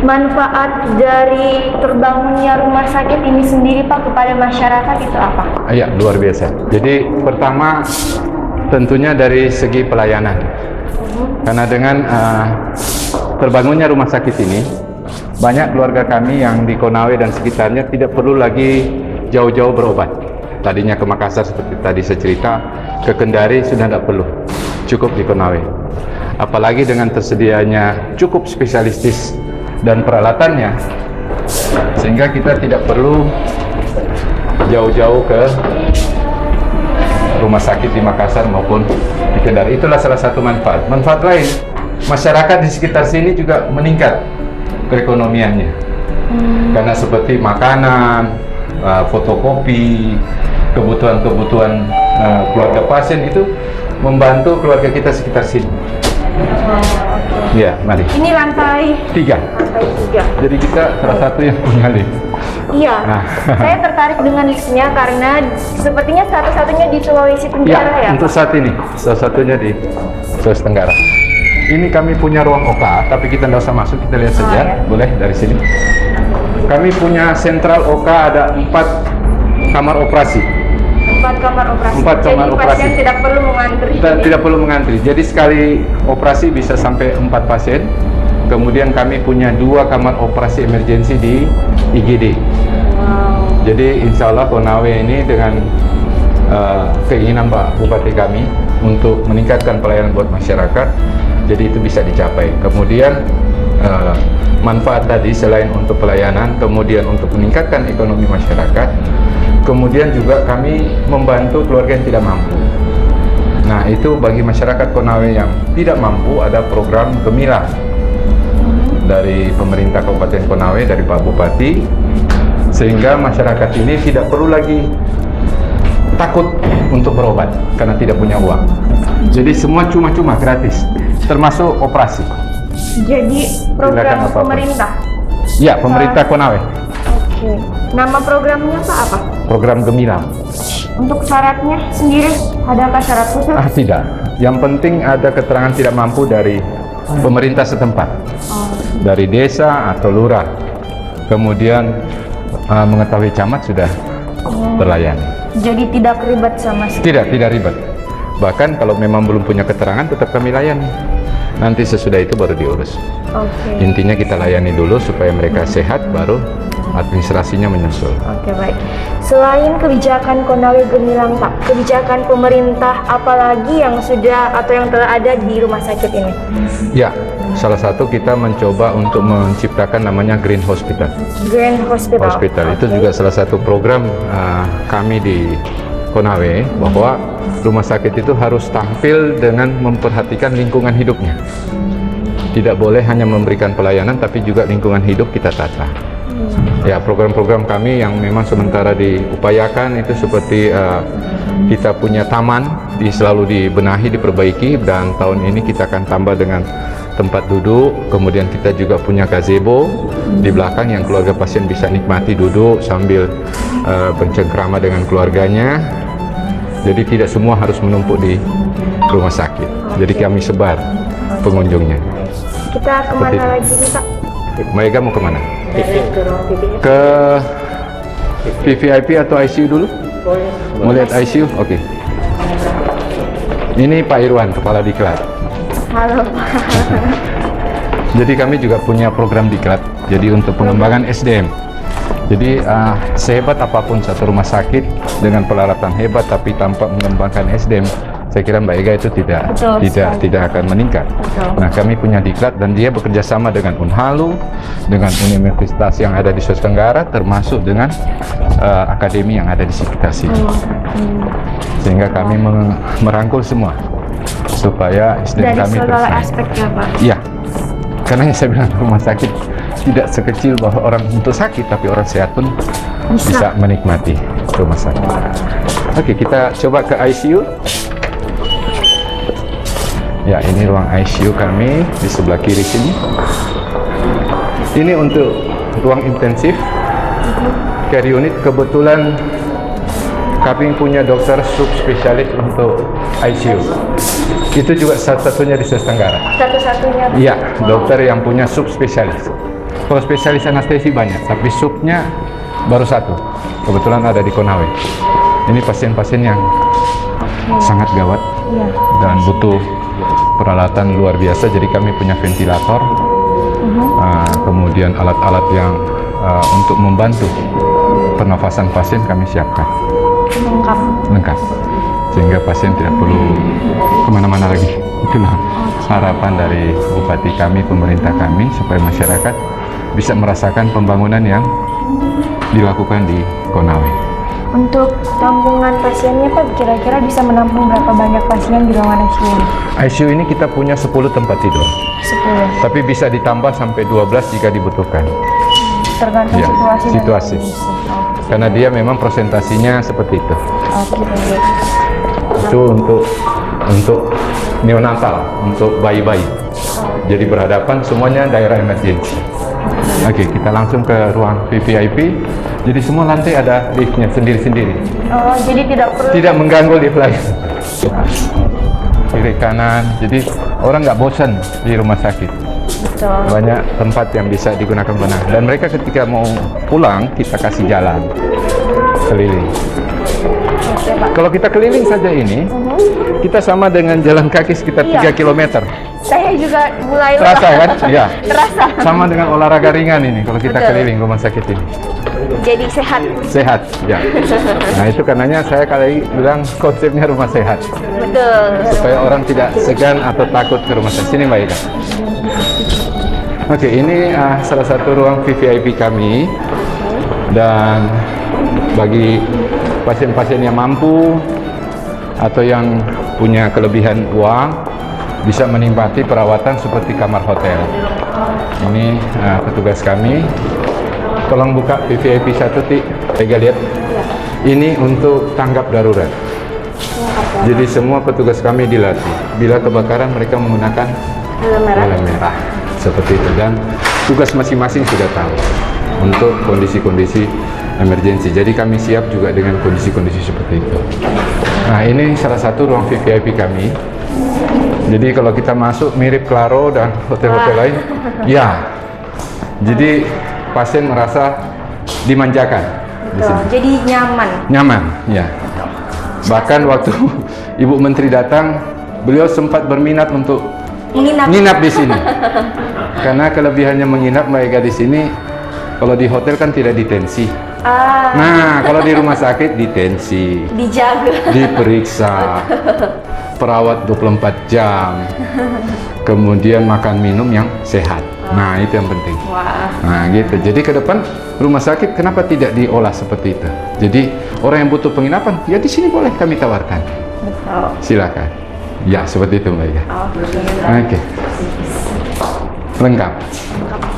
manfaat dari terbangunnya rumah sakit ini sendiri Pak kepada masyarakat itu apa? Ya, luar biasa. Jadi pertama tentunya dari segi pelayanan. Karena dengan terbangunnya rumah sakit ini, banyak keluarga kami yang di Konawe dan sekitarnya tidak perlu lagi jauh-jauh berobat. Tadinya ke Makassar seperti tadi saya cerita, ke Kendari sudah tidak perlu, cukup di Konawe. Apalagi dengan tersedianya cukup spesialistis dan peralatannya, sehingga kita tidak perlu jauh-jauh ke rumah sakit di Makassar maupun di Kendari. Itulah salah satu manfaat. Manfaat lain, masyarakat di sekitar sini juga meningkat perekonomiannya. Karena seperti makanan, fotokopi, kebutuhan-kebutuhan keluarga pasien itu membantu keluarga kita sekitar sini. Ya, mari. Ini lantai 3. Lantai 3. Jadi kita salah satu yang punya lift. Iya, saya tertarik dengan liftnya karena sepertinya satu-satunya di Sulawesi Tenggara ya. Untuk saat ini, salah satunya di Sulawesi Tenggara. Ini kami punya ruang OK, tapi kita tidak usah masuk, kita lihat saja. Ya. Boleh dari sini. Kami punya sentral OK, ada 4 kamar operasi. 4 kamar operasi. 4 kamar jadi operasi. pasien tidak perlu mengantri. Tidak perlu mengantri. Jadi sekali operasi bisa sampai 4 pasien. Kemudian kami punya 2 kamar operasi emergensi di IGD. Wow. Jadi insya Allah Konawe ini dengan keinginan Pak Bupati kami untuk meningkatkan pelayanan buat masyarakat, jadi itu bisa dicapai. Kemudian manfaat tadi selain untuk pelayanan, kemudian untuk meningkatkan ekonomi masyarakat, kemudian juga kami membantu keluarga yang tidak mampu. Nah, itu bagi masyarakat Konawe yang tidak mampu, ada program Gemilang dari pemerintah Kabupaten Konawe, dari Pak Bupati, sehingga masyarakat ini tidak perlu lagi takut untuk berobat karena tidak punya uang. Jadi semua cuma-cuma gratis, termasuk operasi. Jadi program pemerintah? Ya, pemerintah Konawe. Oke. Nama programnya apa? Program Gemilang. Untuk syaratnya sendiri, adakah syarat khusus? Tidak. Yang penting ada keterangan tidak mampu dari pemerintah setempat, dari desa atau lurah. Kemudian mengetahui camat sudah terlayani. Jadi tidak ribet sama sekali? Tidak ribet. Bahkan kalau memang belum punya keterangan tetap kami layani. Nanti sesudah itu baru diurus. Oke. Intinya kita layani dulu supaya mereka sehat, baru administrasinya menyusul. Oke, baik. Selain kebijakan Konawe Gemilang Pak, kebijakan pemerintah apalagi yang sudah atau yang telah ada di rumah sakit ini? Ya, salah satu kita mencoba untuk menciptakan namanya Green Hospital. Green Hospital. Itu juga salah satu program kami di Konawe, bahwa rumah sakit itu harus tampil dengan memperhatikan lingkungan hidupnya. Tidak boleh hanya memberikan pelayanan, tapi juga lingkungan hidup kita tata. Ya, program-program kami yang memang sementara diupayakan itu seperti kita punya taman, selalu dibenahi, diperbaiki, dan tahun ini kita akan tambah dengan tempat duduk. Kemudian kita juga punya gazebo di belakang yang keluarga pasien bisa nikmati duduk sambil bercengkrama dengan keluarganya. Jadi tidak semua harus menumpuk di rumah sakit. Jadi kami sebar pengunjungnya. Kita kemana lagi nih Pak? Maega mau kemana? Ke ruang VVIP. Ke VVIP atau ICU dulu? Mau lihat ICU? Oke. Ini Pak Irwan, Kepala Diklat. Halo Pak. Jadi kami juga punya program Diklat. Jadi untuk pengembangan SDM. Jadi sehebat apapun satu rumah sakit dengan peralatan hebat tapi tanpa mengembangkan SDM, saya kira Mbak Ega itu tidak akan meningkat. Betul. Nah, kami punya Diklat dan dia bekerja sama dengan Unhalu, dengan universitas yang ada di Sulawesi Tenggara, termasuk dengan akademi yang ada di sekitar sini. Sehingga kami merangkul semua supaya SDM dari kami segala aspeknya Pak. Iya, karena yang saya bilang rumah sakit tidak sekecil bahwa orang untuk sakit, tapi orang sehat pun bisa menikmati rumah sakit. Oke, kita coba ke ICU. Ya, ini ruang ICU kami di sebelah kiri sini. Ini untuk ruang intensif care unit. Kebetulan kami punya dokter subspesialis untuk ICU. Itu juga satu-satunya di Sulawesi Tenggara. Satu-satunya. Iya, dokter yang punya subspesialis. Kalau spesialis anestesi banyak, tapi subnya baru satu. Kebetulan ada di Konawe. Ini pasien-pasien yang sangat gawat Iya. dan butuh peralatan luar biasa. Jadi kami punya ventilator, kemudian alat-alat yang untuk membantu pernafasan pasien kami siapkan lengkap, sehingga pasien tidak perlu kemana-mana lagi. Itulah harapan dari bupati kami, pemerintah kami, supaya masyarakat bisa merasakan pembangunan yang dilakukan di Konawe. Untuk tampungan pasiennya Pak, kira-kira bisa menampung berapa banyak pasien di ruangan ICU ini? ICU ini kita punya 10 tempat tidur, 10. tapi bisa ditambah sampai 12 jika dibutuhkan. Tergantung Ya, situasi. dan situasi. kondisi. Karena dia memang presentasinya seperti itu. Oke, baik. Itu untuk neonatal, untuk bayi-bayi. Jadi berhadapan semuanya daerah emergensi. Oke, kita langsung ke ruang VVIP. Jadi semua lantai ada liftnya sendiri-sendiri. Oh, jadi tidak perlu. Tidak mengganggu lift lain. Kiri kanan, jadi orang nggak bosan di rumah sakit. Betul. Banyak tempat yang bisa digunakan benar. Dan mereka ketika mau pulang, kita kasih jalan keliling. Oke, Pak. Kalau kita keliling saja ini, kita sama dengan jalan kaki sekitar Iya. 3 km. Saya juga mulai Terasa kan? Iya. Terasa. Sama dengan olahraga ringan ini kalau kita Betul. keliling rumah sakit ini. Jadi sehat. Sehat, ya. Nah, itu karenanya saya kali bilang konsepnya rumah sehat. Betul. Supaya orang tidak segan atau takut ke rumah sakit. Sini Mbak Ida. Oke, ini salah satu ruang VVIP kami. Dan bagi pasien-pasien yang mampu atau yang punya kelebihan uang bisa menikmati perawatan seperti kamar hotel. Ini petugas kami. Tolong buka VVIP 1, Ti. Tega lihat. Ini untuk tanggap darurat. Jadi semua petugas kami dilatih. Bila kebakaran mereka menggunakan helm merah. Seperti itu. Dan tugas masing-masing sudah tahu untuk kondisi-kondisi emergensi. Jadi kami siap juga dengan kondisi-kondisi seperti itu. Nah, ini salah satu ruang VVIP kami. Jadi kalau kita masuk mirip Claro dan hotel-hotel lain, ya. Jadi pasien merasa dimanjakan di Betul. sini. Jadi nyaman. Nyaman, ya. Bahkan waktu Ibu Menteri datang, beliau sempat berminat untuk menginap di sini. Karena kelebihannya menginap Mbak Ega di sini, kalau di hotel kan tidak ditensi. Nah, kalau di rumah sakit ditensi, Dijaga. diperiksa, perawat 24 jam, kemudian makan minum yang sehat. Nah, itu yang penting. Wah. Nah, gitu. Jadi ke depan rumah sakit kenapa tidak diolah seperti itu? Jadi orang yang butuh penginapan, ya di sini boleh kami tawarkan. Betul. Silakan. Ya, seperti itu Mbak Ega. Oke. Oke. Lengkap. Lengkap